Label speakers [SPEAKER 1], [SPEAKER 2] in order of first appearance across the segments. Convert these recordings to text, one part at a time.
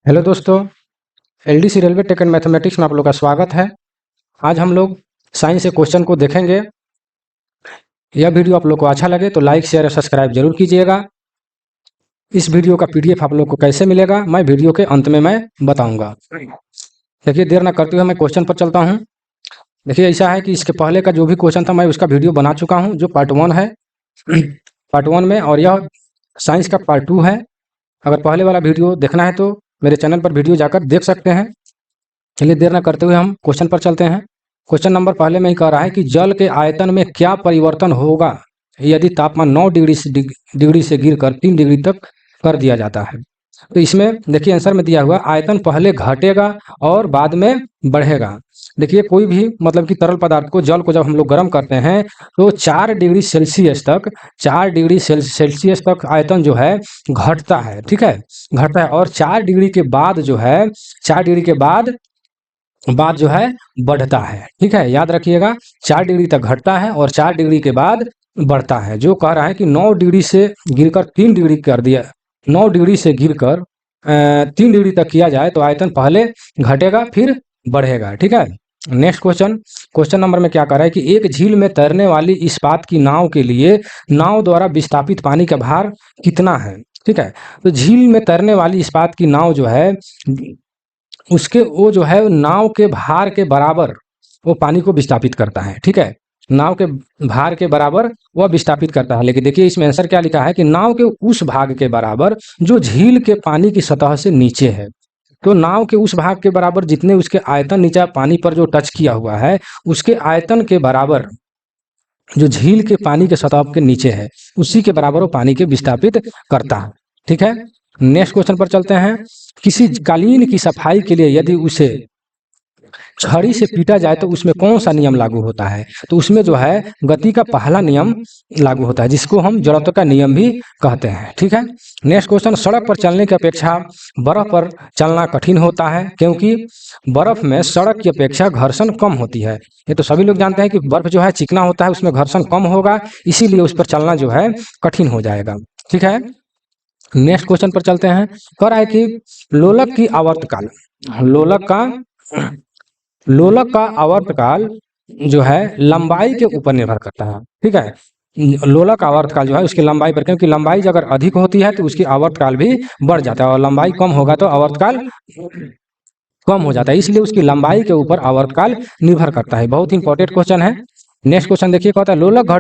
[SPEAKER 1] Hello दोस्तों, LDC railway tech and mathematics में आप लोग का स्वागत है। आज हम लोग साइंस के क्वेश्चन को देखेंगे। यह वीडियो आप लोग को अच्छा लगे तो लाइक शेयर और सब्सक्राइब जरूर कीजिएगा। इस वीडियो का पीडीएफ आप लोग को कैसे मिलेगा मैं वीडियो के अंत में मैं बताऊंगा। देखिए, देर न करते हुए मैं क्वेश्चन पर चलता हूँ। देखिए, ऐसा है कि इसके पहले का जो भी क्वेश्चन था मैं उसका वीडियो बना चुका हूँ, जो पार्ट 1 है। पार्ट 1 में, और यह साइंस का पार्ट 2 है। अगर पहले वाला वीडियो देखना है तो मेरे चैनल पर वीडियो जाकर देख सकते हैं। चलिए, देर न करते हुए हम क्वेश्चन पर चलते हैं। क्वेश्चन नंबर पहले में ही कह रहा है कि जल के आयतन में क्या परिवर्तन होगा यदि तापमान 9 डिग्री से गिरकर 3 डिग्री तक कर दिया जाता है। तो इसमें देखिए, आंसर में दिया हुआ आयतन पहले घटेगा और बाद में बढ़ेगा। देखिए, कोई भी मतलब कि तरल पदार्थ को, जल को जब हम लोग गर्म करते हैं तो 4 डिग्री सेल्सियस तक, 4 डिग्री सेल्सियस तक आयतन जो है घटता है। ठीक है, घटता है। और 4 डिग्री के बाद जो है, 4 डिग्री के बाद जो है बढ़ता है। ठीक है, याद रखिएगा, 4 डिग्री तक घटता है और 4 डिग्री के बाद बढ़ता है। जो कह रहा है कि 9 डिग्री से गिरकर 3 डिग्री कर दिया, 9 डिग्री से गिरकर 3 डिग्री तक किया जाए तो आयतन पहले घटेगा फिर बढ़ेगा। ठीक है, नेक्स्ट क्वेश्चन। क्वेश्चन नंबर में क्या कह रहा है कि एक झील में तैरने वाली इस्पात की नाव के लिए नाव द्वारा विस्थापित पानी का भार कितना है। ठीक है, तो झील में तैरने वाली इस्पात की नाव जो है उसके, वो जो है नाव के भार के बराबर वो पानी को विस्थापित करता है। ठीक है, नाव के भार के बराबर वह विस्थापित करता है। लेकिन देखिए, इसमें आंसर क्या लिखा है कि नाव के उस भाग के बराबर जो झील के पानी की सतह से नीचे है। तो नाव के उस भाग के बराबर जितने उसके आयतन नीचे पानी पर जो टच किया हुआ है उसके आयतन के बराबर जो झील के पानी के सतह के नीचे है उसी के बराबर वो पानी के विस्थापित करता है। ठीक है, नेक्स्ट क्वेश्चन पर चलते हैं। किसी कालीन की सफाई के लिए यदि उसे छड़ी से पीटा जाए तो उसमें कौन सा नियम लागू होता है। तो उसमें जो है गति का पहला नियम लागू होता है, जिसको हम जड़त्व का नियम भी कहते हैं। ठीक है, नेक्स्ट क्वेश्चन। सड़क पर चलने की अपेक्षा बर्फ पर चलना कठिन होता है क्योंकि बर्फ में सड़क की अपेक्षा घर्षण कम होती है। ये तो सभी लोग जानते हैं कि बर्फ जो है चिकना होता है, उसमें घर्षण कम होगा, इसीलिए उस पर चलना जो है कठिन हो जाएगा। ठीक है, नेक्स्ट क्वेश्चन पर चलते हैं। कह रहा है कि लोलक की आवर्तकाल, लोलक का लोलक का आवर्तकाल जो है लंबाई के ऊपर निर्भर करता है। ठीक है, लोलक आवर्तकाल जो है उसकी लंबाई पर, क्योंकि लंबाई अगर अधिक होती है तो उसकी आवर्तकाल भी बढ़ जाता है और लंबाई कम होगा तो आवर्तकाल कम हो जाता है, इसलिए उसकी लंबाई के ऊपर आवर्तकाल निर्भर करता है। बहुत इंपॉर्टेंट क्वेश्चन है। नेक्स्ट क्वेश्चन देखिए, कहता है लोलक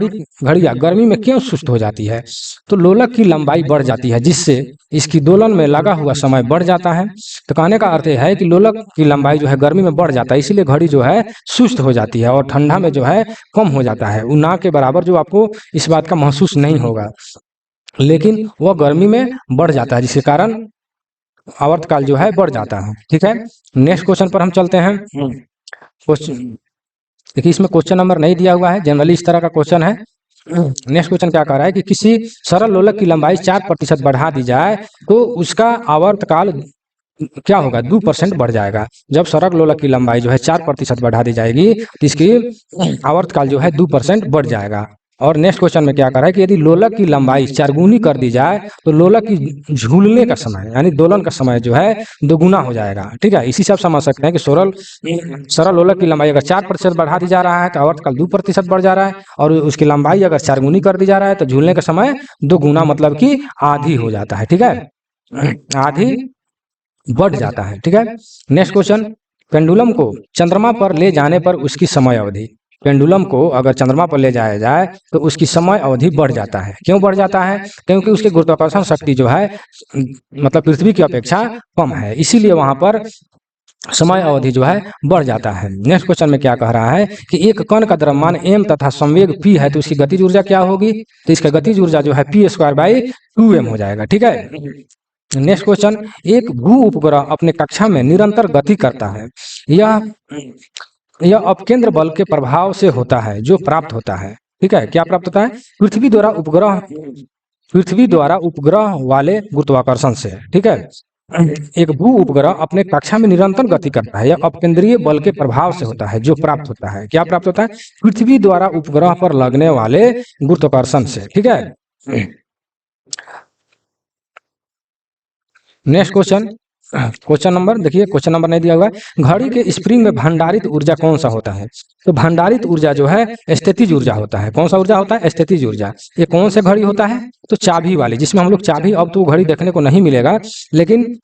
[SPEAKER 1] घड़ियां गर्मी में क्यों सुस्त हो जाती है। तो लोलक की लंबाई बढ़ जाती है जिससे इसकी दोलन में लगा हुआ समय बढ़ जाता है। तो कहने का अर्थ है कि लोलक की लंबाई जो है गर्मी में बढ़ जाता है, इसीलिए घड़ी जो है सुस्त हो जाती है और ठंडा में जो है कम हो जाता है। वो ना के बराबर जो आपको इस बात का महसूस नहीं होगा, लेकिन वह गर्मी में बढ़ जाता है जिसके कारण आवर्तकाल जो है बढ़ जाता है। ठीक है, नेक्स्ट क्वेश्चन पर हम चलते हैं। क्वेश्चन देखिए, इसमें क्वेश्चन नंबर नहीं दिया हुआ है, जनरली इस तरह का क्वेश्चन है। नेक्स्ट क्वेश्चन क्या कह रहा है कि किसी सरल लोलक की लंबाई 4% बढ़ा दी जाए तो उसका आवर्तकाल क्या होगा, 2% बढ़ जाएगा। जब सरल लोलक की लंबाई जो है 4% बढ़ा दी जाएगी तो इसकी आवर्तकाल जो है 2% बढ़ जाएगा। और नेक्स्ट क्वेश्चन में क्या कह रहा है कि यदि लोलक की लंबाई 4 गुनी कर दी जाए तो लोलक की झूलने का समय यानी दोलन का समय जो है 2 गुना हो जाएगा। ठीक है, इसी से आप समझ सकते हैं कि सरल लोलक की लंबाई अगर 4% बढ़ा दी जा रहा है तो आवर्तकाल 2% बढ़ जा रहा है, और उसकी लंबाई अगर 4 गुनी कर दी जा रहा है तो झूलने का समय 2 गुना मतलब कि आधी हो जाता है। ठीक है, आधी बढ़ जाता है। ठीक है, नेक्स्ट क्वेश्चन। पेंडुलम को चंद्रमा पर ले जाने पर उसकी समय अवधि, पेंडुलम को अगर चंद्रमा पर ले जाया जाए तो उसकी समय अवधि बढ़ जाता है। क्यों बढ़ जाता है, क्योंकि उसके गुरुत्वाकर्षण शक्ति जो है मतलब पृथ्वी की अपेक्षा कम है, इसीलिए वहां पर समय अवधि जो है बढ़ जाता है। नेक्स्ट क्वेश्चन में क्या कह रहा है कि एक कण का द्रव्यमान m तथा संवेग p है तो इसकी गतिज ऊर्जा क्या होगी। तो इसका गतिज ऊर्जा जो है p² / 2m हो जाएगा। ठीक है, नेक्स्ट क्वेश्चन। एक भू उपग्रह अपने कक्षा में निरंतर गति करता है, यह अपकेंद्र बल के प्रभाव से होता है जो प्राप्त होता है। ठीक है, क्या प्राप्त होता है, पृथ्वी द्वारा उपग्रह वाले गुरुत्वाकर्षण से। ठीक है, एक भू उपग्रह अपने कक्षा में निरंतर गति करता है, यह अपकेंद्रीय बल के प्रभाव से होता है जो प्राप्त होता है। क्या प्राप्त होता है, पृथ्वी द्वारा उपग्रह पर लगने वाले गुरुत्वाकर्षण से। ठीक है, नेक्स्ट क्वेश्चन। क्वेश्चन नंबर देखिए, क्वेश्चन नंबर नहीं दिया हुआ है। घड़ी के स्प्रिंग में भंडारित ऊर्जा कौन सा होता है? तो भंडारित ऊर्जा जो है स्थितिज ऊर्जा होता है। कौन सा ऊर्जा होता है? स्थितिज ऊर्जा। ये कौन से घड़ी होता है? तो चाबी वाली, जिसमें हम लोग चाबी, अब तो घड़ी देखने को नहीं मिलेगा, लेकिन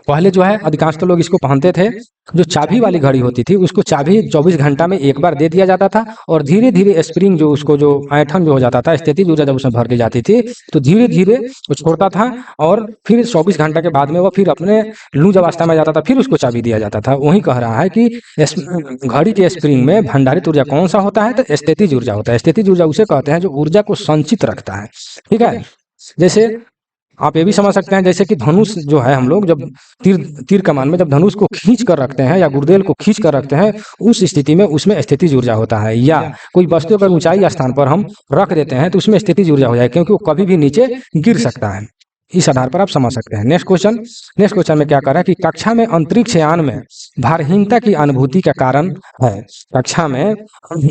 [SPEAKER 1] पहले जो है अधिकांश तो लोग इसको पहनते थे। जो चाबी वाली घड़ी होती थी उसको चाबी 24 घंटा में एक बार दे दिया जाता था, और धीरे धीरे स्प्रिंग जो उसको जो ऐठन जो हो जाता था, स्थितिज ऊर्जा जब उसमें भर दी जाती थी तो धीरे धीरे वो छोड़ता था, और फिर 24 घंटा के बाद में वो फिर अपने लूज अवस्था में जाता था, फिर उसको चाबी दिया जाता था। वही कह रहा है कि घड़ी के स्प्रिंग में भंडारित ऊर्जा कौन सा होता है? तो स्थितिज ऊर्जा होता है। स्थितिज ऊर्जा उसे कहते हैं जो ऊर्जा को संचित रखता है। ठीक है, जैसे आप ये भी समझ सकते हैं, जैसे कि धनुष जो है, हम लोग जब तीर तीर कमान में जब धनुष को खींच कर रखते हैं या गुर्देल को खींच कर रखते हैं, उस स्थिति में उसमें स्थितिज ऊर्जा होता है। या कोई वस्तु अगर ऊंचाई स्थान पर हम रख देते हैं तो उसमें स्थितिज ऊर्जा हो जाए, क्योंकि वो कभी भी नीचे गिर सकता है। इस आधार पर आप समझ सकते हैं। नेक्स्ट क्वेश्चन में क्या कर रहा है कि कक्षा में अंतरिक्ष यान में भारहीनता की अनुभूति का कारण है। कक्षा में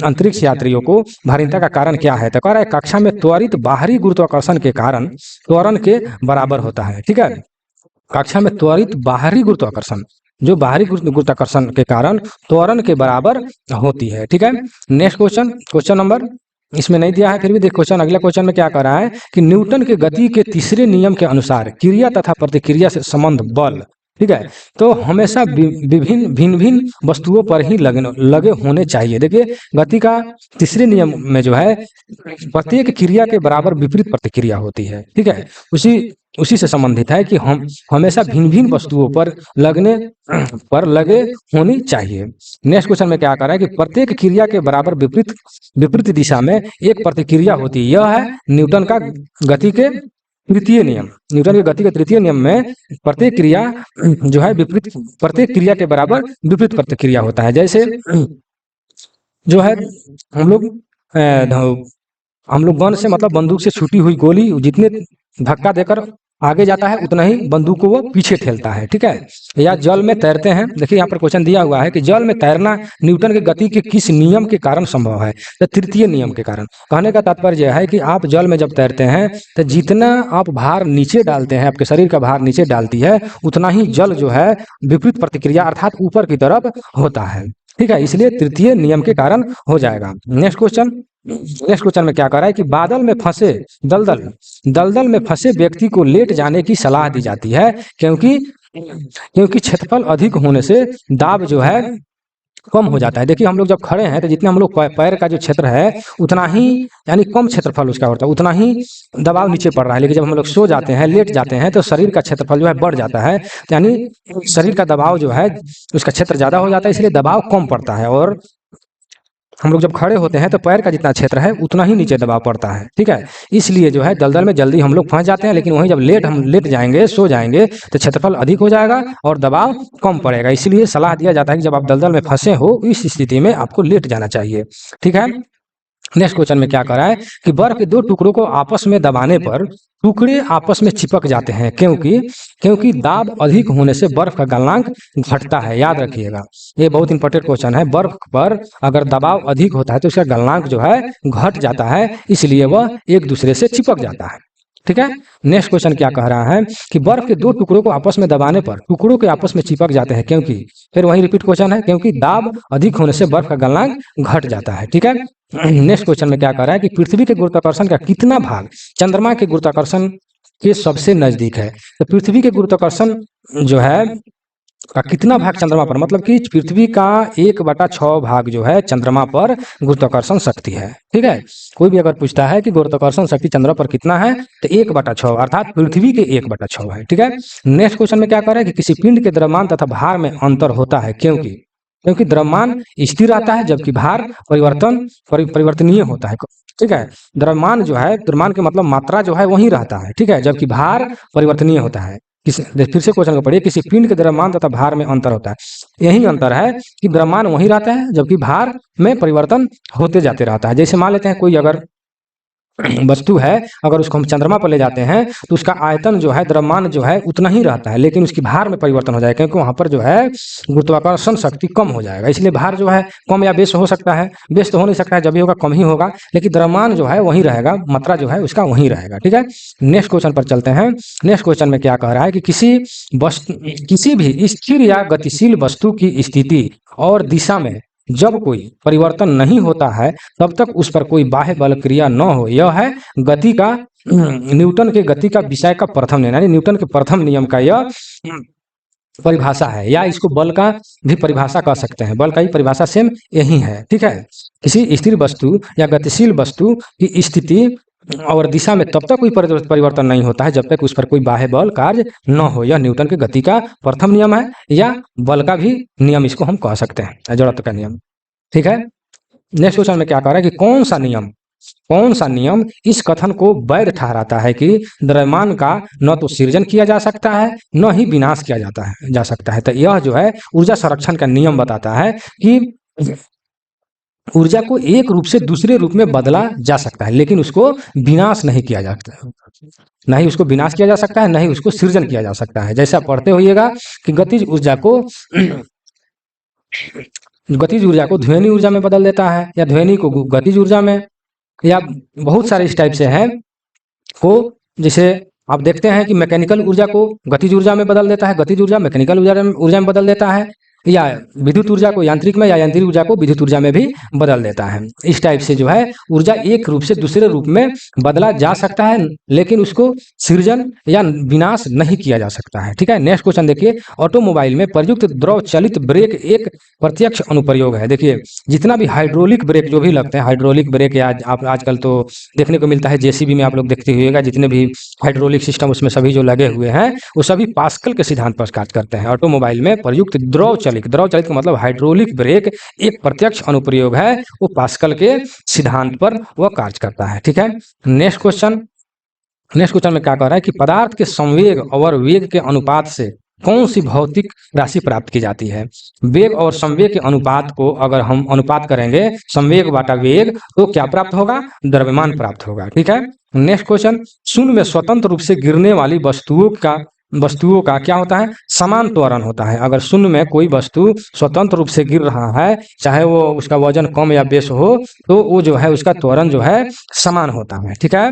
[SPEAKER 1] अंतरिक्ष यात्रियों को भारहीनता का कारण क्या है? तो कह रहा है कक्षा में त्वरित बाहरी गुरुत्वाकर्षण के कारण त्वरण के बराबर होता है। ठीक है, कक्षा में त्वरित बाहरी गुरुत्वाकर्षण, जो बाहरी गुरुत्वाकर्षण के कारण त्वरण के बराबर होती है। ठीक है, नेक्स्ट क्वेश्चन, क्वेश्चन नंबर इसमें नहीं दिया है, फिर भी देख क्वेश्चन, अगला क्वेश्चन में क्या कर रहा है कि न्यूटन के गति के तीसरे नियम के अनुसार क्रिया तथा प्रतिक्रिया से संबंध बल, ठीक है, तो हमेशा विभिन्न भिन्न भिन्न वस्तुओं पर ही लगे होने चाहिए। देखिए, गति का तीसरे नियम में जो है प्रत्येक क्रिया के बराबर विपरीत प्रतिक्रिया होती है। ठीक है, उसी से संबंधित है कि हम हमेशा भिन्न भिन्न वस्तुओं पर लगे होनी चाहिए। नेक्स्ट क्वेश्चन में क्या कर रहा है कि प्रत्येक क्रिया के बराबर विपरीत विपरीत दिशा में एक प्रतिक्रिया होती है। यह है न्यूटन का गति के तृतीय नियम। न्यूटन के गति के तृतीय नियम में प्रत्येक क्रिया जो है विपरीत, प्रत्येक क्रिया के बराबर विपरीत प्रतिक्रिया होता है। जैसे जो है हम लोग गन से मतलब बंदूक से छूटी हुई गोली जितने धक्का देकर आगे जाता है उतना ही बंदूक को वो पीछे ठेलता है। ठीक है, या जल में तैरते हैं। देखिए यहाँ पर क्वेश्चन दिया हुआ है कि जल में तैरना न्यूटन के गति के किस नियम के कारण संभव है? तो तृतीय नियम के कारण। कहने का तात्पर्य यह है कि आप जल में जब तैरते हैं तो जितना आप भार नीचे डालते हैं, आपके शरीर का भार नीचे डालती है, उतना ही जल जो है विपरीत प्रतिक्रिया अर्थात ऊपर की तरफ होता है। ठीक है, इसलिए तृतीय नियम के कारण हो जाएगा। नेक्स्ट क्वेश्चन में क्या कर रहा है कि बादल में फंसे दलदल में फंसे व्यक्ति को लेट जाने की सलाह दी जाती है, क्योंकि क्षेत्रफल अधिक होने से दाब जो है कम हो जाता है। देखिए, हम लोग जब खड़े हैं तो जितने हम लोग पैर का जो क्षेत्र है उतना ही, यानी कम क्षेत्रफल उसका होता है, उतना ही दबाव नीचे पड़ रहा है। लेकिन जब हम लोग सो जाते हैं, लेट जाते हैं, तो शरीर का क्षेत्रफल जो है बढ़ जाता है, यानी शरीर का दबाव जो है उसका क्षेत्र ज्यादा हो जाता है, इसलिए दबाव कम पड़ता है। और हम लोग जब खड़े होते हैं तो पैर का जितना क्षेत्र है उतना ही नीचे दबाव पड़ता है। ठीक है, इसलिए जो है दलदल में जल्दी हम लोग फंस जाते हैं, लेकिन वहीं जब हम लेट जाएंगे, सो जाएंगे, तो क्षेत्रफल अधिक हो जाएगा और दबाव कम पड़ेगा। इसलिए सलाह दिया जाता है कि जब आप दलदल में फंसे हो, इस स्थिति में आपको लेट जाना चाहिए। ठीक है, नेक्स्ट क्वेश्चन में क्या कर रहा है कि बर्फ के दो टुकड़ों को आपस में दबाने पर टुकड़े आपस में चिपक जाते हैं, क्योंकि दाब अधिक होने से बर्फ का गलनांक घटता है। याद रखिएगा, ये बहुत इंपॉर्टेंट क्वेश्चन है। बर्फ पर अगर दबाव अधिक होता है तो उसका गलनांक जो है घट जाता है, इसलिए वह एक दूसरे से चिपक जाता है। ठीक है, नेक्स्ट क्वेश्चन क्या कह रहा है कि बर्फ के दो टुकड़ों को आपस में दबाने पर टुकड़ों के आपस में चिपक जाते हैं, क्योंकि, फिर वही रिपीट क्वेश्चन है, क्योंकि दाब अधिक होने से बर्फ का गलनांक घट जाता है। ठीक है, नेक्स्ट क्वेश्चन में क्या कह रहा है कि पृथ्वी के गुरुत्वाकर्षण का कितना भाग चंद्रमा के गुरुत्वाकर्षण के सबसे नजदीक है? तो पृथ्वी के गुरुत्वाकर्षण जो है का कितना भाग चंद्रमा पर, मतलब कि पृथ्वी का 1/6 भाग जो है चंद्रमा पर गुरुत्वाकर्षण शक्ति है। ठीक है, कोई भी अगर पूछता है कि गुरुत्वाकर्षण शक्ति चंद्रमा पर कितना है, तो 1/6 अर्थात पृथ्वी के 1/6 है। ठीक है, नेक्स्ट क्वेश्चन में क्या कर रहा है कि किसी पिंड के द्रव्यमान तथा भार में अंतर होता है, क्योंकि द्रव्यमान स्थिर रहता है जबकि भार परिवर्तनीय होता है। ठीक है, द्रव्यमान जो है, द्रव्यमान के मतलब मात्रा जो है वही रहता है। ठीक है, जबकि भार परिवर्तनीय होता है। फिर से क्वेश्चन को पढ़िए, किसी पिंड के द्रव्यमान तथा भार में अंतर होता है। यही अंतर है कि द्रव्यमान वही रहता है जबकि भार में परिवर्तन होते जाते रहता है। जैसे मान लेते हैं कोई अगर वस्तु है, अगर उसको हम चंद्रमा पर ले जाते हैं तो उसका आयतन जो है, द्रव्यमान जो है उतना ही रहता है, लेकिन उसकी भार में परिवर्तन हो जाएगा, क्योंकि वहां पर जो है गुरुत्वाकर्षण शक्ति कम हो जाएगा, इसलिए भार जो है कम या बेस हो सकता है। बेस तो हो नहीं सकता है, जब भी होगा कम ही होगा, लेकिन द्रव्यमान जो है वहीं रहेगा, मात्रा जो है उसका वहीं रहेगा। ठीक है, नेक्स्ट क्वेश्चन पर चलते हैं। नेक्स्ट क्वेश्चन में क्या कह रहा है कि किसी भी स्थिर या गतिशील वस्तु की स्थिति और दिशा में जब कोई परिवर्तन नहीं होता है तब तक उस पर कोई बाह्य बल क्रिया न हो, यह है गति का न्यूटन के गति का विषय का प्रथम नियम, यानी न्यूटन के प्रथम नियम का यह परिभाषा है, या इसको बल का भी परिभाषा कह सकते हैं। बल का ही परिभाषा सेम यही है। ठीक है, किसी स्थिर वस्तु या गतिशील वस्तु की स्थिति और दिशा में तब तक कोई परिवर्तन नहीं होता है जब तक उस पर कोई बाह्य बल कार्य न हो, यह न्यूटन के गति का प्रथम नियम है, या बल का भी नियम इसको हम कह सकते हैं, जड़त्व का नियम। ठीक है, नेक्स्ट क्वेश्चन में क्या कह रहा है कि कौन सा नियम इस कथन को वैध ठहराता है कि द्रव्यमान का न तो सृजन किया जा सकता है न ही विनाश किया जा सकता है। तो यह जो है ऊर्जा संरक्षण का नियम बताता है कि ऊर्जा को एक रूप से दूसरे रूप में बदला जा सकता है, लेकिन उसको विनाश नहीं किया जा सकता, ना ही उसको विनाश किया जा सकता है, ना ही उसको सृजन किया जा सकता है। जैसा पढ़ते होइएगा कि गतिज ऊर्जा को ध्वनि ऊर्जा में बदल देता है, या ध्वनि को गतिज ऊर्जा में, या बहुत सारे इस टाइप से हैं को, जैसे आप देखते हैं कि मैकेनिकल ऊर्जा को गतिज ऊर्जा में बदल देता है, गतिज ऊर्जा मैकेनिकल ऊर्जा में बदल देता है, या विद्युत ऊर्जा को यांत्रिक में, या यांत्रिक ऊर्जा को विद्युत ऊर्जा में भी बदल देता है। इस टाइप से जो है ऊर्जा एक रूप से दूसरे रूप में बदला जा सकता है, लेकिन उसको सृजन या विनाश नहीं किया जा सकता है। ठीक है, नेक्स्ट क्वेश्चन देखिए, ऑटोमोबाइल में प्रयुक्त द्रव चलित ब्रेक एक प्रत्यक्ष अनुप्रयोग है। देखिए, जितना भी हाइड्रोलिक ब्रेक जो भी लगते हैं, हाइड्रोलिक ब्रेक या आजकल तो देखने को मिलता है जेसीबी में, आप लोग देखते हुएगा जितने भी हाइड्रोलिक सिस्टम उसमें सभी जो लगे हुए हैं वो सभी पास्कल के सिद्धांत पर कार्य करते हैं। ऑटोमोबाइल में प्रयुक्त द्रव चलित का मतलब हाइड्रोलिक ब्रेक एक प्रत्यक्ष अनुप्रयोग है, वो पास्कल के सिद्धांत पर वह कार्य करता है। ठीक है, नेक्स्ट क्वेश्चन में क्या कह रहा है कि पदार्थ के संवेग और वेग के अनुपात से कौन सी भौतिक राशि प्राप्त की जाती है। वेग और संवेग के अनुपात को अगर हम अनुपात करेंगे, संवेग बाटा वेग, तो क्या प्राप्त होगा, द्रव्यमान प्राप्त होगा। ठीक है, नेक्स्ट क्वेश्चन, शून्य में स्वतंत्र रूप से गिरने वाली वस्तुओं का क्या होता है, समान त्वरण होता है। अगर शून्य में कोई वस्तु स्वतंत्र रूप से गिर रहा है, चाहे वो उसका वजन कम या बेस हो, तो वो जो है उसका त्वरण जो है समान होता है। ठीक है,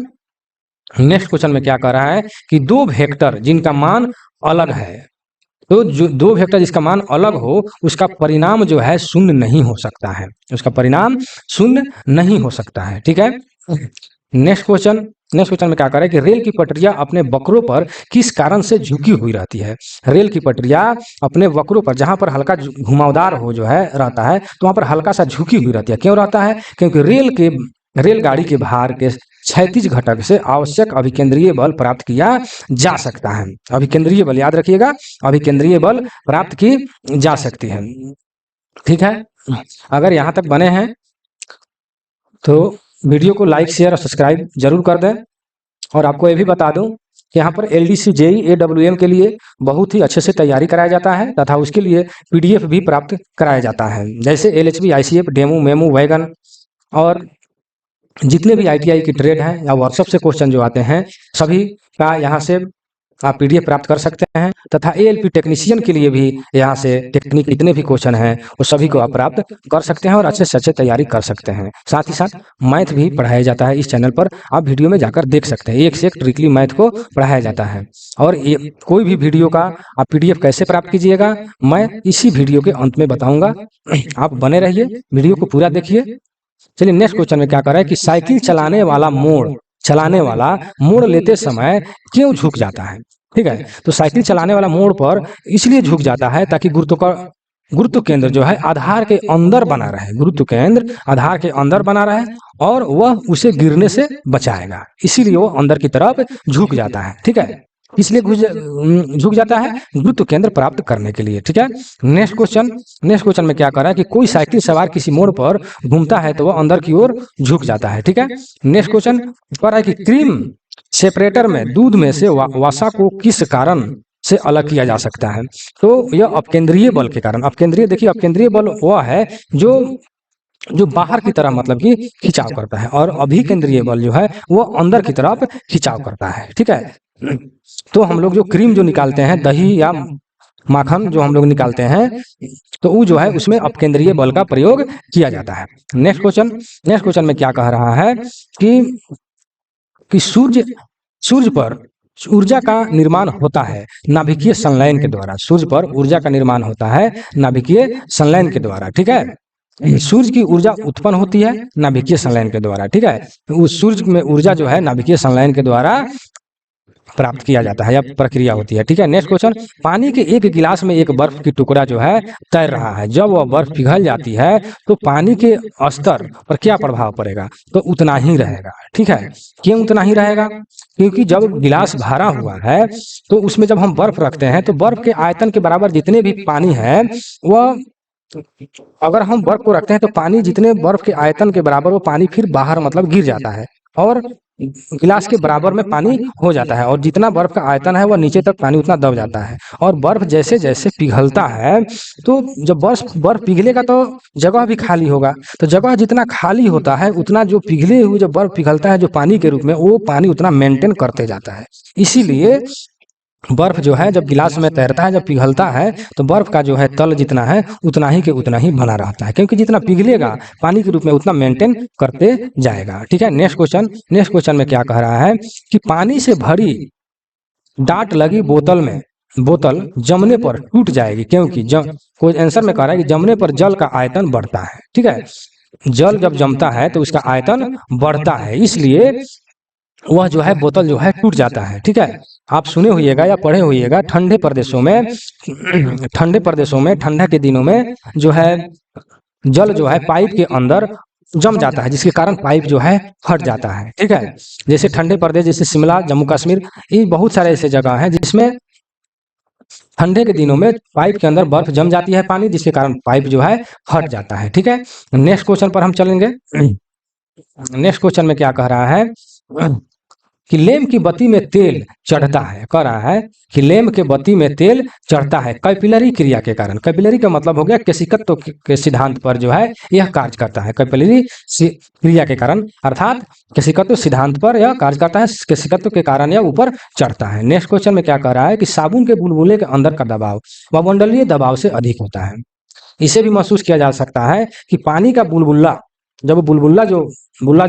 [SPEAKER 1] नेक्स्ट क्वेश्चन में क्या कह रहा है कि दो वेक्टर जिनका मान अलग है, तो जो दो वेक्टर जिसका मान अलग हो उसका परिणाम जो है शून्य नहीं हो सकता है, उसका परिणाम शून्य नहीं हो सकता है। ठीक है, नेक्स्ट क्वेश्चन में क्या करें कि रेल की पटरियां अपने वक्रों पर किस कारण से झुकी हुई रहती है। रेल की पटरियां अपने वक्रों पर, जहां पर हल्का घुमावदार हो जो है रहता है, तो वहां पर हल्का सा झुकी हुई रहती है। क्यों रहता है, क्योंकि रेलगाड़ी के भार के क्षैतिज घटक से आवश्यक अभिकेंद्रीय बल प्राप्त किया जा सकता है। अभिकेंद्रीय बल याद रखिएगा, अभिकेंद्रीय बल प्राप्त की जा सकती है। ठीक है, अगर यहाँ तक बने हैं तो वीडियो को लाइक शेयर और सब्सक्राइब जरूर कर दें। और आपको ये भी बता दूं कि यहाँ पर LDC JEE AWM के लिए बहुत ही अच्छे से तैयारी कराया जाता है, तथा उसके लिए PDF भी प्राप्त कराया जाता है। जैसे LHB ICF demo memo wagon और जितने भी ITI की ट्रेड हैं या वर्कशॉप से क्वेश्चन जो आते हैं, सभी का यहाँ से आप PDF प्राप्त कर सकते हैं। तथा ALP टेक्नीशियन के लिए भी यहाँ से टेक्निक जितने भी क्वेश्चन हैं वो सभी को आप प्राप्त कर सकते हैं और अच्छे से अच्छे तैयारी कर सकते हैं। साथ ही साथ मैथ भी पढ़ाया जाता है इस चैनल पर, आप वीडियो में जाकर देख सकते हैं। एक से एक ट्रिकली मैथ को पढ़ाया जाता है। और ये कोई भी वीडियो का आप PDF कैसे प्राप्त कीजिएगा, मैं इसी वीडियो के अंत में बताऊंगा। आप बने रहिए, वीडियो को पूरा देखिए। चलिए, नेक्स्ट क्वेश्चन में क्या कर रहा है कि साइकिल चलाने वाला मोड़ लेते समय क्यों झुक जाता है। ठीक है, तो साइकिल चलाने वाला मोड़ पर इसलिए झुक जाता है ताकि गुरुत्व केंद्र जो है आधार के अंदर बना रहे, गुरुत्व केंद्र आधार के अंदर बना रहे और वह उसे गिरने से बचाएगा, इसीलिए वो अंदर की तरफ झुक जाता है। ठीक है, इसलिए झुक जाता है गुरुत्व केंद्र प्राप्त करने के लिए। ठीक है, नेक्स्ट क्वेश्चन में क्या कर रहा है कि कोई साइकिल सवार किसी मोड़ पर घूमता है तो वह अंदर की ओर झुक जाता है। ठीक है, नेक्स्ट क्वेश्चन कह रहा है कि क्रीम सेपरेटर में दूध में से वसा को किस कारण से अलग किया जा सकता है। तो यह अपकेंद्रीय बल के कारण। अपकेंद्रीय, देखिए अपकेंद्रीय बल वह है जो जो बाहर की तरफ मतलब कि खिंचाव करता है, और अभिकेंद्रीय बल जो है वो अंदर की तरफ खिंचाव करता है। ठीक है, तो हम लोग जो क्रीम जो निकालते हैं, दही या माखन जो हम लोग निकालते हैं, तो वो जो है उसमें अपकेंद्रीय बल का प्रयोग किया जाता है। नेक्स्ट क्वेश्चन में क्या कह रहा है कि सूर्य पर ऊर्जा का निर्माण होता है नाभिकीय संलयन के द्वारा। सूर्य पर ऊर्जा का निर्माण होता है नाभिकीय संलयन के द्वारा। ठीक है, सूर्य की ऊर्जा उत्पन्न होती है नाभिकीय संलयन के द्वारा। ठीक है, उस सूर्य में ऊर्जा जो है नाभिकीय संलयन के द्वारा प्राप्त किया जाता है या प्रक्रिया होती है। ठीक है, नेक्स्ट क्वेश्चन, पानी के एक गिलास में एक बर्फ की टुकड़ा जो है तैर रहा है। जब वह बर्फ पिघल जाती है तो पानी के स्तर पर क्या प्रभाव पड़ेगा? तो उतना ही रहेगा। ठीक है, क्यों उतना ही रहेगा? क्योंकि जब गिलास भरा हुआ है तो उसमें जब हम बर्फ रखते हैं तो बर्फ के आयतन के बराबर जितने भी पानी है, वह अगर हम बर्फ को रखते हैं तो पानी जितने बर्फ के आयतन के बराबर वो पानी फिर बाहर मतलब गिर जाता है और गिलास के बराबर में पानी हो जाता है, और जितना बर्फ का आयतन है वह नीचे तक पानी उतना दब जाता है। और बर्फ जैसे जैसे पिघलता है तो जब बर्फ पिघलेगा तो जगह भी खाली होगा, तो जगह जितना खाली होता है उतना जो पिघले हुए जो बर्फ पिघलता है जो पानी के रूप में, वो पानी उतना मेंटेन करते जाता है। इसीलिए बर्फ जो है जब गिलास में तैरता है, जब पिघलता है तो बर्फ का जो है तल जितना है उतना ही के उतना ही बना रहता है, क्योंकि जितना पिघलेगा पानी के रूप में उतना मेंटेन करते जाएगा। ठीक है, नेक्स्ट क्वेश्चन में क्या कह रहा है कि पानी से भरी डाट लगी बोतल जमने पर टूट जाएगी, क्योंकि कोई आंसर में कह रहा है कि जमने पर जल का आयतन बढ़ता है। ठीक है, जल जब जमता है तो उसका आयतन बढ़ता है, इसलिए वह जो है बोतल जो है टूट जाता है। ठीक है, आप सुने होइएगा या पढ़े होइएगा, ठंडे प्रदेशों में ठंडा के दिनों में जो है जल जो है पाइप के अंदर जम जाता है, जिसके कारण पाइप जो है फट जाता है। ठीक है, जैसे ठंडे प्रदेश जैसे शिमला, जम्मू कश्मीर, ये बहुत सारे ऐसे जगह हैं जिसमें ठंडे के दिनों में पाइप के अंदर बर्फ जम जाती है पानी, जिसके कारण पाइप जो है फट जाता है। ठीक है, नेक्स्ट क्वेश्चन पर हम चलेंगे। नेक्स्ट क्वेश्चन में क्या कह रहा है कि लैंप की बत्ती में तेल चढ़ता है। कह रहा है कि लैंप के बत्ती में तेल चढ़ता है कैपिलरी क्रिया के कारण। कैपिलरी का मतलब हो गया केशिकत्व के सिद्धांत पर जो है यह कार्य करता है, कैपिलरी क्रिया के कारण, अर्थात केशिकत्व सिद्धांत पर यह कार्य करता है, केशिकत्व के कारण यह ऊपर चढ़ता है। नेक्स्ट क्वेश्चन में क्या कह रहा है कि साबुन के बुलबुले के अंदर का दबाव वायुमंडलीय दबाव से अधिक होता है। इसे भी महसूस किया जा सकता है कि पानी का बुलबुला जब बुलबुला जो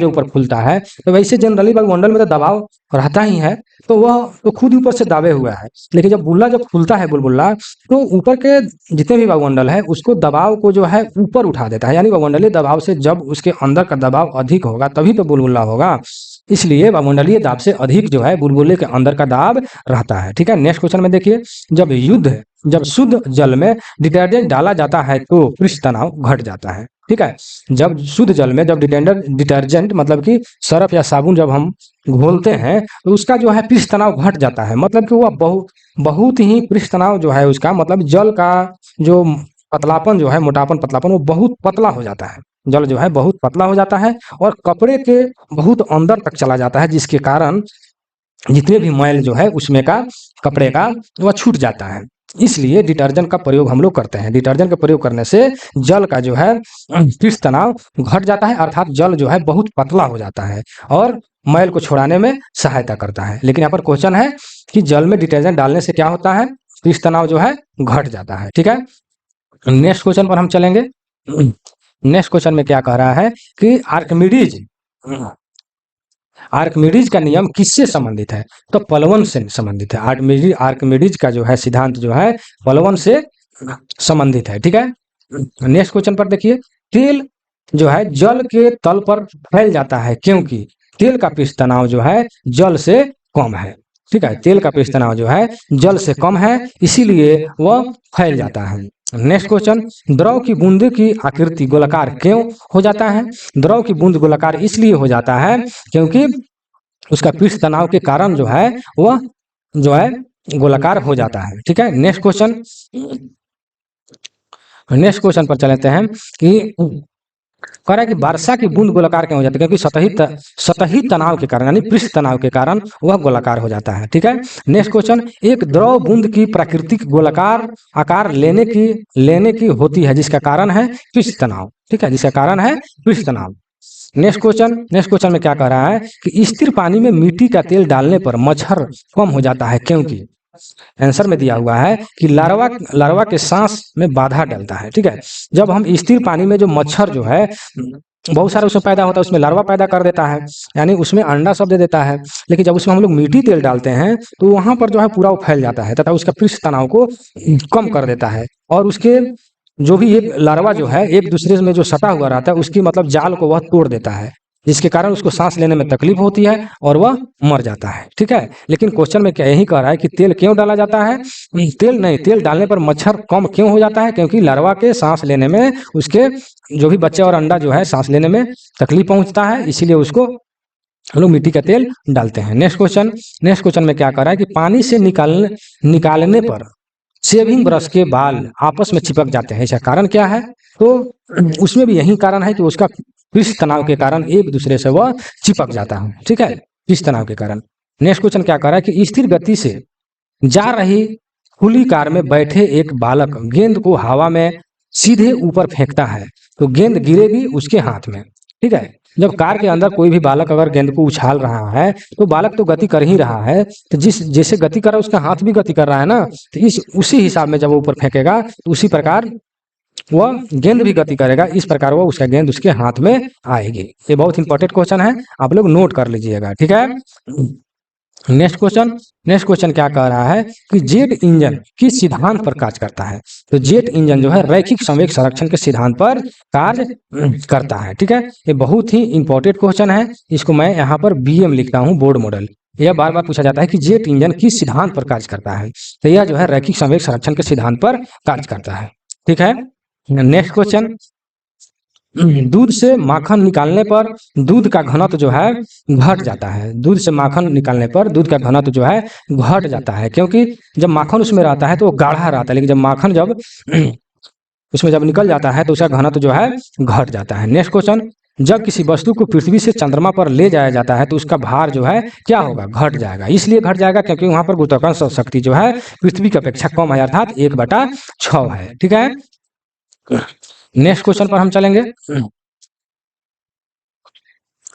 [SPEAKER 1] ऊपर फूलता है, तो वैसे जनरली वायुमंडल में तो दबाव रहता ही है, तो वह तो खुद ऊपर से दाबे हुआ है, लेकिन जब फूलता है बुलबुला, तो ऊपर के जितने भी वायुमंडल है उसको दबाव को जो है ऊपर उठा देता है, यानी वायुमंडलीय दबाव से जब उसके अंदर का दबाव अधिक होगा तभी तो बुलबुला होगा, इसलिए वायुमंडलीय दाब से अधिक जो है बुलबुले के अंदर का दाब रहता है। ठीक है, नेक्स्ट क्वेश्चन में देखिए, जब शुद्ध जल में डिटर्जेंट डाला जाता है तो पृष्ठ तनाव घट जाता है। ठीक है, जब शुद्ध जल में जब डिटर्जेंट मतलब कि सर्फ या साबुन जब हम घोलते हैं तो उसका जो है पृष्ठ तनाव घट जाता है, मतलब कि वह बहुत ही पृष्ठ तनाव जो है उसका मतलब जल का जो पतलापन जो है, मोटापन पतलापन, वो बहुत पतला हो जाता है। जल जो है बहुत पतला हो जाता है और कपड़े के बहुत अंदर तक चला जाता है, जिसके कारण जितने भी मैल जो है उसमें का कपड़े का वह छूट जाता है। इसलिए डिटर्जेंट का प्रयोग हम लोग करते हैं। डिटर्जेंट का प्रयोग करने से जल का जो है पृष्ठ तनाव घट जाता है, अर्थात जल जो है बहुत पतला हो जाता है और मैल को छुड़ाने में सहायता करता है। लेकिन यहाँ पर क्वेश्चन है कि जल में डिटर्जेंट डालने से क्या होता है? पृष्ठ तनाव जो है घट जाता है। ठीक है, नेक्स्ट क्वेश्चन पर हम चलेंगे। नेक्स्ट क्वेश्चन में क्या कह रहा है कि आर्किमिडीज का नियम किससे संबंधित है? तो प्लवन से संबंधित है। आर्किमिडीज का जो है सिद्धांत जो है प्लवन से संबंधित है। ठीक है, नेक्स्ट क्वेश्चन पर देखिए, तेल जो है जल के तल पर फैल जाता है क्योंकि तेल का पृष्ठ तनाव जो है जल से कम है। ठीक है, तेल का पृष्ठ तनाव जो है जल से कम है, इसीलिए वह फैल जाता है। नेक्स्ट क्वेश्चन, द्रव की बूंद की आकृति गोलाकार क्यों हो जाता है? द्रव की बूंद गोलाकार इसलिए हो जाता है क्योंकि उसका पृष्ठ तनाव के कारण जो है वह जो है गोलाकार हो जाता है। ठीक है, नेक्स्ट क्वेश्चन पर चलते हैं कि कह रहा है कि वर्षा की बूंद गोलाकार क्यों हो जाती है, क्योंकि सतही तनाव के कारण यानी पृष्ठ तनाव के कारण वह गोलाकार हो जाता है। ठीक है, नेक्स्ट क्वेश्चन, एक द्रव बूंद की प्राकृतिक गोलाकार आकार लेने की होती है जिसका कारण है पृष्ठ तनाव। ठीक है, जिसका कारण है पृष्ठ तनाव। नेक्स्ट क्वेश्चन में क्या कह रहा है कि स्थिर पानी में मिट्टी का तेल डालने पर मच्छर कम हो जाता है, क्योंकि आंसर में दिया हुआ है कि लार्वा के सांस में बाधा डालता है। ठीक है, जब हम स्थिर पानी में जो मच्छर जो है बहुत सारा उसमें पैदा होता है, उसमें लार्वा पैदा कर देता है, यानी उसमें अंडा सब दे देता है। लेकिन जब उसमें हम लोग मिट्टी तेल डालते हैं तो वहां पर जो है पूरा वो फैल जाता है तथा उसका पृष्ठ तनाव को कम कर देता है, और उसके जो भी एक लार्वा जो है एक दूसरे में जो सटा हुआ रहता है उसकी मतलब जाल को वह तोड़ देता है, जिसके कारण उसको सांस लेने में तकलीफ होती है और वह मर जाता है। ठीक है, लेकिन क्वेश्चन में क्या यही कह रहा है कि तेल क्यों डाला जाता है? तेल नहीं, तेल डालने पर मच्छर कम क्यों हो जाता है? क्योंकि लार्वा के सांस लेने में उसके जो भी बच्चे और अंडा जो है सांस लेने में तकलीफ पहुंचता है, इसीलिए उसको हम लोग मिट्टी का तेल डालते हैं। नेक्स्ट क्वेश्चन में क्या कर रहा है कि पानी से निकालने पर शेविंग ब्रश के बाल आपस में चिपक जाते हैं, इसका कारण क्या है? तो उसमें भी यही कारण है कि उसका पृष्ठ तनाव के कारण एक दूसरे से वह चिपक जाता है। ठीक है, पृष्ठ तनाव के कारण। नेक्स्ट क्वेश्चन क्या कर रहा है कि स्थिर गति से जा रही खुली कार में बैठे एक बालक गेंद को हवा में सीधे ऊपर फेंकता है तो गेंद गिरेगी उसके हाथ में। ठीक है, जब कार के अंदर कोई भी बालक अगर गेंद को उछाल रहा है तो बालक तो गति कर ही रहा है, तो जैसे गति कर रहा है उसका हाथ भी गति कर रहा है ना, तो उसी हिसाब में जब वो ऊपर फेंकेगा तो उसी प्रकार वह गेंद भी गति करेगा, इस प्रकार वह उसका गेंद उसके हाथ में आएगी। ये बहुत इंपॉर्टेंट क्वेश्चन है, आप लोग नोट कर लीजिएगा। ठीक है, नेक्स्ट क्वेश्चन क्या कह रहा है कि जेट इंजन किस सिद्धांत पर कार्य करता है? तो जेट इंजन जो है रैखिक संवेग संरक्षण के सिद्धांत पर कार्य करता है। ठीक है, ये बहुत ही इंपॉर्टेंट क्वेश्चन है, इसको मैं यहाँ पर BM लिखता हूँ, बोर्ड मॉडल। यह बार बार पूछा जाता है कि जेट इंजन किस सिद्धांत पर कार्य करता है, तो यह जो है रैखिक संवेग संरक्षण के सिद्धांत पर कार्य करता है। ठीक है, नेक्स्ट क्वेश्चन, दूध से माखन निकालने पर दूध का घनत्व जो है घट जाता है। दूध से माखन निकालने पर दूध का घनत्व जो है घट जाता है, क्योंकि जब माखन उसमें रहता है तो वो गाढ़ा रहता है, लेकिन जब माखन जब उसमें जब निकल जाता है तो उसका घनत्व जो है घट जाता है। नेक्स्ट क्वेश्चन, जब किसी वस्तु को पृथ्वी से चंद्रमा पर ले जाया जाता है तो उसका भार जो है क्या होगा? घट जाएगा। इसलिए घट जाएगा क्योंकि वहां पर गुरुत्वाकर्षण शक्ति जो है पृथ्वी की अपेक्षा कम है, अर्थात 1/6 है। ठीक है, नेक्स्ट क्वेश्चन पर हम चलेंगे।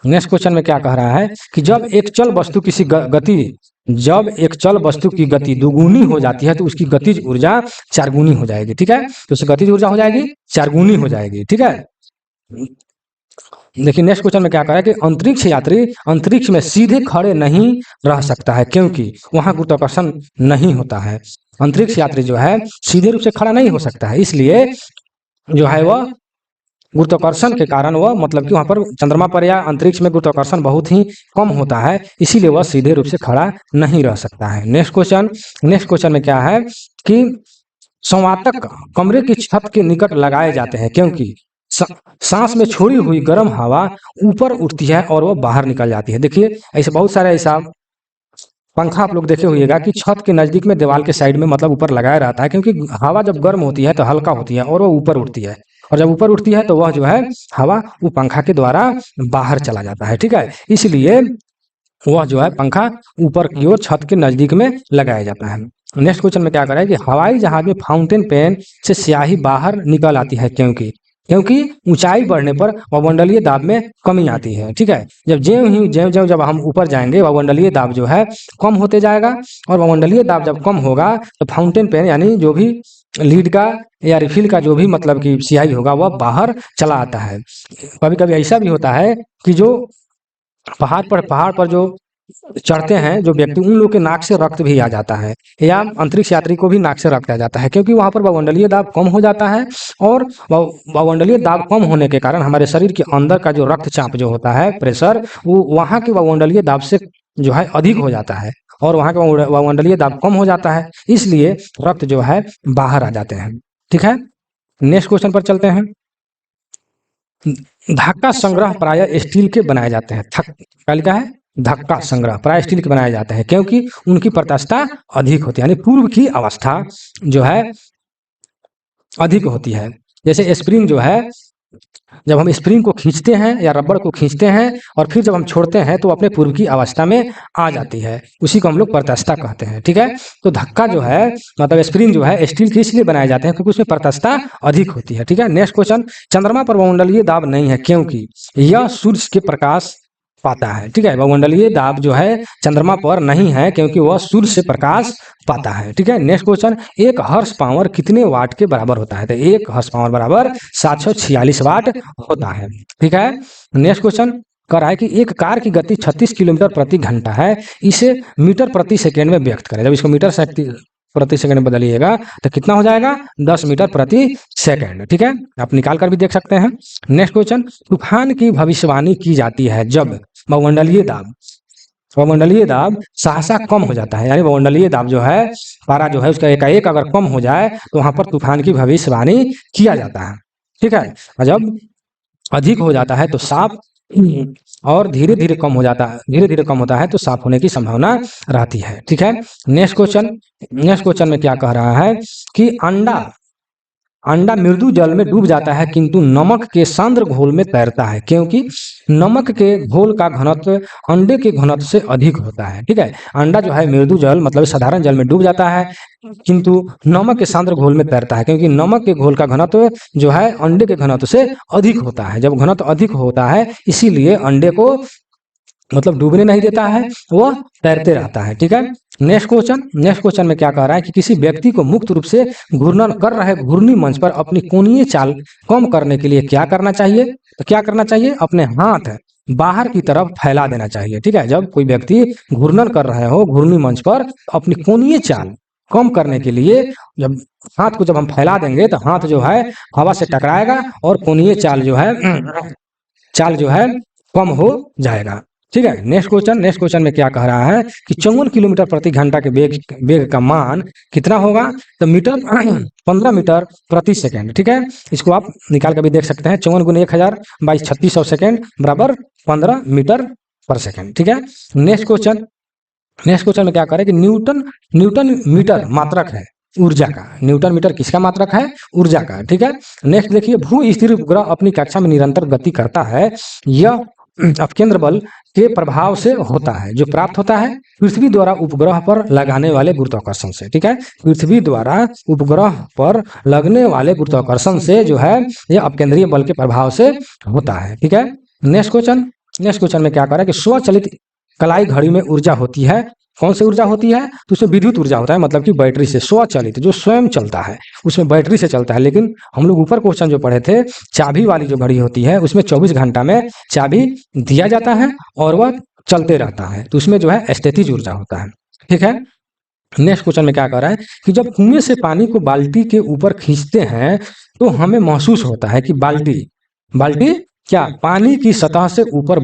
[SPEAKER 1] नेक्स्ट क्वेश्चन में क्या कह रहा है कि जब एक चल वस्तु की गति दुगुनी हो जाती है तो उसकी गतिज ऊर्जा चारगुनी हो जाएगी। ठीक है, तो उसकी गतिज ऊर्जा हो जाएगी चारगुनी हो जाएगी। ठीक है, देखिए नेक्स्ट क्वेश्चन में क्या कह रहा है कि अंतरिक्ष यात्री अंतरिक्ष में सीधे खड़े नहीं रह सकता है, क्योंकि वहां गुरुत्वाकर्षण नहीं होता है। अंतरिक्ष यात्री जो है सीधे रूप से खड़ा नहीं हो सकता है, इसलिए जो है वह गुरुत्वाकर्षण के कारण वह मतलब कि वहां पर चंद्रमा पर या अंतरिक्ष में गुरुत्वाकर्षण बहुत ही कम होता है, इसीलिए वह सीधे रूप से खड़ा नहीं रह सकता है। नेक्स्ट क्वेश्चन में क्या है कि संवातक कमरे की छत के निकट लगाए जाते हैं, क्योंकि सांस में छोड़ी हुई गर्म हवा ऊपर उठती है और वह बाहर निकल जाती है। देखिए ऐसे बहुत सारे ऐसा पंखा आप लोग देखे हुएगा कि छत के नजदीक में दीवार के साइड में मतलब ऊपर लगाया रहता है, क्योंकि हवा जब गर्म होती है तो हल्का होती है और वो ऊपर उठती है, और जब ऊपर उठती है तो वह जो है हवा वो पंखा के द्वारा बाहर चला जाता है। ठीक है, इसलिए वह जो है पंखा ऊपर की ओर छत के नजदीक में लगाया जाता है। नेक्स्ट क्वेश्चन में क्या कर रहा है कि हवाई जहाज में फाउंटेन पेन से स्याही बाहर निकल आती है, क्योंकि ऊंचाई बढ़ने पर वायुमंडलीय दाब में कमी आती है। ठीक है, ज्यों जब हम ऊपर जाएंगे वायुमंडलीय दाब जो है कम होते जाएगा, और वायुमंडलीय दाब जब कम होगा तो फाउंटेन पेन यानी जो भी लीड का या रिफिल का जो भी मतलब कि स्याही होगा वह बाहर चला आता है। कभी कभी ऐसा भी होता है कि जो पहाड़ पर जो चढ़ते हैं जो व्यक्ति, उन लोग के नाक से रक्त भी आ जाता है, या अंतरिक्ष यात्री को भी नाक से रक्त आ जाता है, क्योंकि वहां पर वायुमंडलीय दाब कम हो जाता है, और वायुमंडलीय दाब कम होने के कारण हमारे शरीर के अंदर का जो रक्तचाप जो होता है प्रेशर, वो वहां के वायुमंडलीय दाब से जो है अधिक हो जाता है, और वहां का वायुमंडलीय दाब कम हो जाता है, इसलिए रक्त जो है बाहर आ जाते हैं। ठीक है, नेक्स्ट क्वेश्चन पर चलते हैं। धक्का संग्रह प्राय स्टील के बनाए जाते हैं। का है धक्का संग्रह प्राय स्टील के बनाए जाते हैं, क्योंकि उनकी प्रत्यास्थता अधिक होती है, यानी पूर्व की अवस्था जो है अधिक होती है। जैसे स्प्रिंग जो है जब हम स्प्रिंग को खींचते हैं या रबड़ को खींचते हैं और फिर जब हम छोड़ते हैं तो अपने पूर्व की अवस्था में आ जाती है, उसी को हम लोग प्रत्यास्थता कहते हैं। ठीक है, तो धक्का जो है मतलब स्प्रिंग जो है स्टील के इसलिए बनाए जाते हैं क्योंकि उसमें प्रत्यास्थता अधिक होती है। ठीक है, नेक्स्ट क्वेश्चन, चंद्रमा पर वायुमंडलीय दाब नहीं है क्योंकि यह सूर्य के प्रकाश पाता है। ठीक है, वायुमंडलीय दाब जो है चंद्रमा पर नहीं है क्योंकि वह सूर्य से प्रकाश पाता है। ठीक है, नेक्स्ट क्वेश्चन, एक हॉर्स पावर कितने वाट के बराबर होता है? तो एक हॉर्स पावर बराबर 746 वाट होता है। ठीक है, नेक्स्ट क्वेश्चन कर रहा है कि एक कार की गति 36 किलोमीटर प्रति घंटा है, इसे मीटर प्रति सेकेंड में व्यक्त करें। जब इसको मीटर प्रति सेकंड में बदलिएगा तो कितना हो जाएगा? 10 मीटर प्रति सेकंड। ठीक है, आप निकाल कर भी देख सकते हैं। नेक्स्ट क्वेश्चन, तूफान की भविष्यवाणी की जाती है जब वायुमंडलीय दाब सहसा कम हो जाता है, यानी वायुमंडलीय दाब जो है पारा जो है उसका एकाएक अगर कम हो जाए तो वहां पर तूफान की भविष्यवाणी किया जाता है। ठीक है, और जब अधिक हो जाता है तो साफ और धीरे धीरे कम हो जाता है, धीरे धीरे कम होता है तो साफ होने की संभावना रहती है। ठीक है, नेक्स्ट क्वेश्चन में क्या कह रहा है कि अंडा मृदु जल में डूब जाता है किंतु नमक के सांद्र घोल में तैरता है, क्योंकि नमक के घोल का घनत्व अंडे के घनत्व से अधिक होता है। ठीक है, अंडा जो है मृदु जल मतलब साधारण जल में डूब जाता है किंतु नमक के सांद्र घोल में तैरता है, क्योंकि नमक के घोल का घनत्व जो है अंडे के घनत्व से अधिक होता है। जब घनत्व अधिक होता है इसीलिए अंडे को मतलब डूबने नहीं देता है, वो तैरते रहता है। ठीक है, नेक्स्ट क्वेश्चन में क्या कह रहा है कि किसी व्यक्ति को मुक्त रूप से घूर्णन कर रहे घूर्णी मंच पर अपनी कोणीय चाल कम करने के लिए क्या करना चाहिए? तो क्या करना चाहिए? अपने हाथ बाहर की तरफ फैला देना चाहिए। ठीक है, जब कोई व्यक्ति घूर्णन कर रहे हो घूर्णी मंच पर अपनी कोणीय चाल कम करने के लिए जब हाथ को जब हम फैला देंगे तो हाथ जो है हवा से टकराएगा और कोणीय चाल जो है कम हो जाएगा। ठीक है, नेक्स्ट क्वेश्चन में क्या कह रहा है कि 54 किलोमीटर प्रति घंटा के वेग का मान कितना होगा? तो 15 मीटर प्रति सेकंड। ठीक है, इसको आप निकाल कर भी देख सकते हैं। 54 गुने 1000 बाई 3600 सेकंड बराबर 15 मीटर पर सेकंड। ठीक है, नेक्स्ट क्वेश्चन में क्या करें कि न्यूटन मीटर मात्रक है ऊर्जा का। न्यूटन मीटर किसका मात्रक है? ऊर्जा का। ठीक है, नेक्स्ट देखिए, भू स्थिर उपग्रह अपनी कक्षा में निरंतर गति करता है, यह अपकेंद्र बल के प्रभाव से होता है जो प्राप्त होता है पृथ्वी द्वारा उपग्रह पर लगाने वाले गुरुत्वाकर्षण से। ठीक है, पृथ्वी द्वारा उपग्रह पर लगने वाले गुरुत्वाकर्षण से जो है यह अपकेंद्रीय बल के प्रभाव से होता है। ठीक है, नेक्स्ट क्वेश्चन में क्या कर रहा है कि स्वचलित कलाई घड़ी में ऊर्जा होती है। कौन सी ऊर्जा होती है? तो उसमें विद्युत ऊर्जा होता है, मतलब कि बैटरी से। स्वचलित जो स्वयं चलता है उसमें बैटरी से चलता है, लेकिन हम लोग ऊपर क्वेश्चन जो पढ़े थे चाबी वाली जो घड़ी होती है उसमें 24 घंटा में चाबी दिया जाता है और वह चलते रहता है, तो उसमें जो है स्थितिज ऊर्जा होता है। ठीक है, नेक्स्ट क्वेश्चन में क्या कह रहा है कि जब कुएं से पानी को बाल्टी के ऊपर खींचते हैं तो हमें महसूस होता है कि बाल्टी क्या पानी की सतह से ऊपर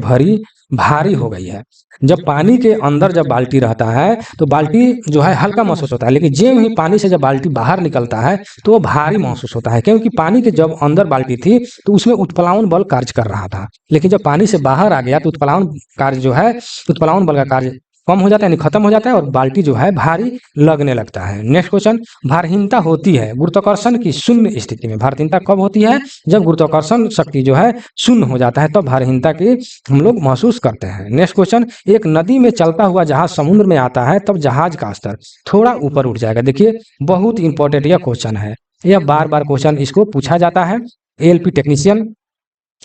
[SPEAKER 1] भारी हो गई है। जब पानी के अंदर जब बाल्टी रहता है तो बाल्टी जो है हल्का महसूस होता है, लेकिन जेम ही पानी से जब बाल्टी बाहर निकलता है तो वो भारी महसूस होता है, क्योंकि पानी के जब अंदर बाल्टी थी तो उसमें उत्प्लावन बल कार्य कर रहा था, लेकिन जब पानी से बाहर आ गया तो उत्प्लावन बल का कार्य कम हो जाता है, यानी खत्म हो जाता है और बाल्टी जो है भारी लगने लगता है। नेक्स्ट क्वेश्चन, भारहीनता होती है गुरुत्वाकर्षण की शून्य स्थिति में। भारहीनता कब होती है? जब गुरुत्वाकर्षण शक्ति जो है शून्य हो जाता है तब भारहीनता की हम लोग महसूस करते हैं। नेक्स्ट क्वेश्चन, एक नदी में चलता हुआ जहाज समुद्र में आता है तब जहाज का स्तर थोड़ा ऊपर उठ जाएगा। देखिए बहुत इंपॉर्टेंट यह क्वेश्चन है, यह बार बार क्वेश्चन इसको पूछा जाता है। एएलपी टेक्नीशियन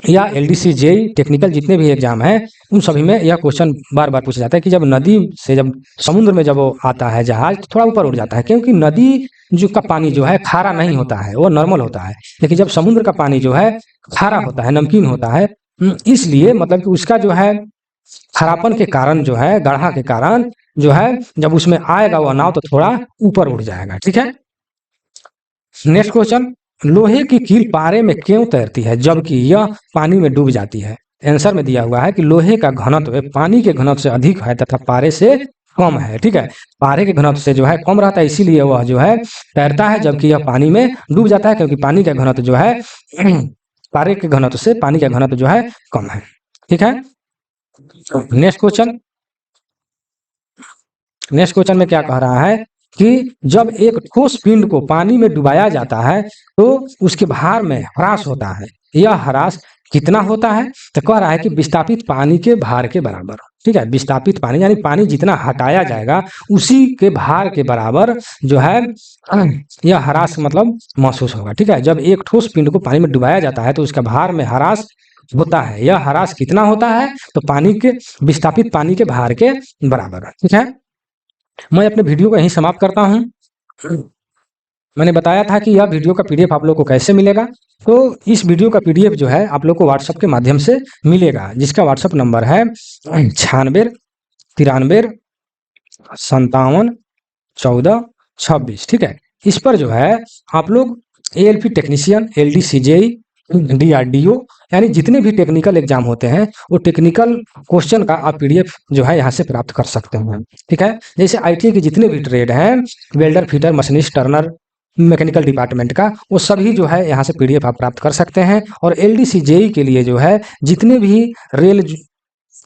[SPEAKER 1] या एलडीसी जेई टेक्निकल जितने भी एग्जाम है उन सभी में यह क्वेश्चन बार बार पूछा जाता है कि जब नदी से जब समुद्र में जब वो आता है जहाज तो थोड़ा ऊपर उठ जाता है, क्योंकि नदी जो का पानी जो है खारा नहीं होता है, वो नॉर्मल होता है, लेकिन जब समुद्र का पानी जो है खारा होता है, नमकीन होता है, इसलिए मतलब कि उसका जो है खारापन के कारण जो है गाढ़ा के कारण जो है जब उसमें आएगा वह नाव तो थोड़ा ऊपर उठ जाएगा। ठीक है, नेक्स्ट क्वेश्चन, लोहे की कील पारे में क्यों तैरती है जबकि यह पानी में डूब जाती है? आंसर में दिया हुआ है कि लोहे का घनत्व पानी के घनत्व से अधिक है तथा पारे से कम है। ठीक है, पारे के घनत्व से जो है कम रहता है, इसीलिए वह जो है तैरता है, जबकि यह पानी में डूब जाता है, क्योंकि पानी का घनत्व जो है पारे के घनत्व से पानी का घनत्व जो है कम है। ठीक है, नेक्स्ट क्वेश्चन में क्या कह रहा है कि जब एक ठोस पिंड को पानी में डुबाया जाता है तो उसके भार में ह्रास होता है, यह ह्रास कितना होता है, तो कह रहा है कि विस्थापित पानी के भार के बराबर। ठीक है, विस्थापित पानी यानी पानी जितना हटाया जाएगा उसी के भार के बराबर जो है यह ह्रास मतलब महसूस होगा। ठीक है, जब एक ठोस पिंड को पानी में डुबाया जाता है तो उसका भार में ह्रास होता है। यह ह्रास कितना होता है, तो पानी के विस्थापित पानी के भार के बराबर। ठीक है, मैं अपने वीडियो को यहीं समाप्त करता हूँ। मैंने बताया था कि यह वीडियो का पीडीएफ आप लोग को कैसे मिलेगा, तो इस वीडियो का पीडीएफ जो है आप लोग को व्हाट्सएप के माध्यम से मिलेगा, जिसका व्हाट्सएप नंबर है 96 93 57 14 26। ठीक है, इस पर जो है आप लोग एएलपी टेक्नीशियन, एलडीसीजेई, डीआरडीओ यानी जितने भी टेक्निकल एग्जाम होते हैं वो टेक्निकल क्वेश्चन का आप पीडीएफ जो है यहाँ से प्राप्त कर सकते हैं। ठीक है, जैसे आईटीआई के जितने भी ट्रेड हैं, welder, fitter, machinist, Turner, mechanical department का, वो सभी जो है यहाँ से पीडीएफ आप प्राप्त कर सकते हैं। और एलडीसीजेई के लिए जो है जितने भी रेल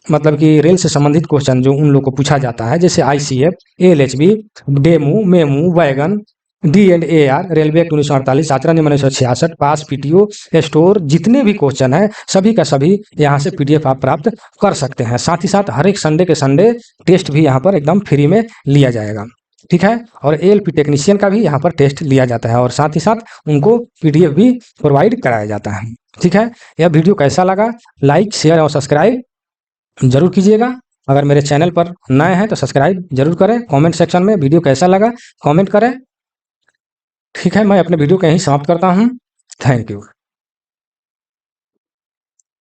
[SPEAKER 1] मतलब कि रेल से संबंधित क्वेश्चन जो उन लोग को पूछा जाता है, जैसे ICF, ALHB, DEMU, MEMU, wagon, D and AR, railway act 1948, आचरण नियम 1966, पास, पीटीओ, स्टोर, जितने भी क्वेश्चन है सभी का सभी यहाँ से पीडीएफ आप प्राप्त कर सकते हैं। साथ ही साथ हर एक संडे के संडे टेस्ट भी यहाँ पर एकदम फ्री में लिया जाएगा। ठीक है, और एएलपी टेक्नीशियन का भी यहाँ पर टेस्ट लिया जाता है और साथ ही साथ उनको पीडीएफ भी प्रोवाइड कराया जाता है। ठीक है, यह वीडियो कैसा लगा, लाइक, शेयर और सब्सक्राइब जरूर कीजिएगा। अगर मेरे चैनल पर नए हैं तो सब्सक्राइब जरूर करें। कमेंट सेक्शन में वीडियो कैसा लगा कमेंट करें। ठीक है, मैं अपने वीडियो को यहीं समाप्त करता हूँ। Thank you.